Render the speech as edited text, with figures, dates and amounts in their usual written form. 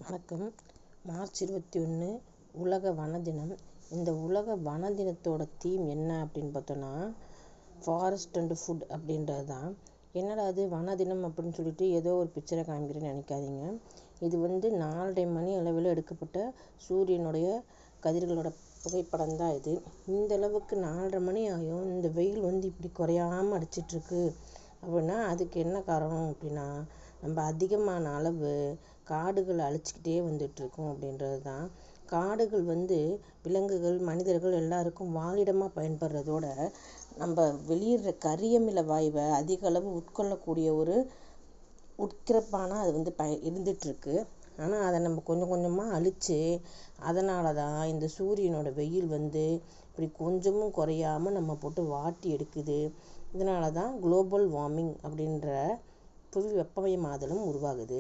வணக்கம். மார்ச் 21 உலக வன தினம். இந்த உலக வன தினத்தோட தீம் என்ன அப்படின்னு பார்த்தோன்னா, ஃபாரஸ்ட் அண்ட் ஃபுட் அப்படின்றது தான். என்னடா அது வன தினம் அப்படின்னு சொல்லிட்டு ஏதோ ஒரு பிக்சரை காமிக்கிறேன்னு நினைக்காதீங்க. இது 4:30 மணி அளவில் எடுக்கப்பட்ட சூரியனுடைய கதிர்களோட புகைப்படம் தான் இது. இந்த அளவுக்கு 4:30 மணி ஆகும் இந்த வெயில் இப்படி குறையாமல் அடிச்சிட்ருக்கு அப்படின்னா அதுக்கு என்ன காரணம் அப்படின்னா, நம்ம அதிகமான அளவு காடுகளை அழிச்சிக்கிட்டே வந்துட்டுருக்கோம் அப்படின்றது தான். காடுகள் விலங்குகள் மனிதர்கள் எல்லாருக்கும் வாழிடமாக பயன்படுறதோட நம்ம வெளியிடுற கரியமில வாயுவை அதிக அளவு உட்கொள்ளக்கூடிய ஒரு உட்கிரப்பான அது இருந்துகிட்ருக்கு. ஆனால் அதை நம்ம கொஞ்சம் கொஞ்சமாக அழித்து அதனால தான் இந்த சூரியனோட வெயில் இப்படி கொஞ்சமும் குறையாமல் நம்ம போட்டு வாட்டி எடுக்குது. இதனால தான் குளோபல் வார்மிங் அப்படின்ற புவி வெப்பமயமாதலும் உருவாகுது.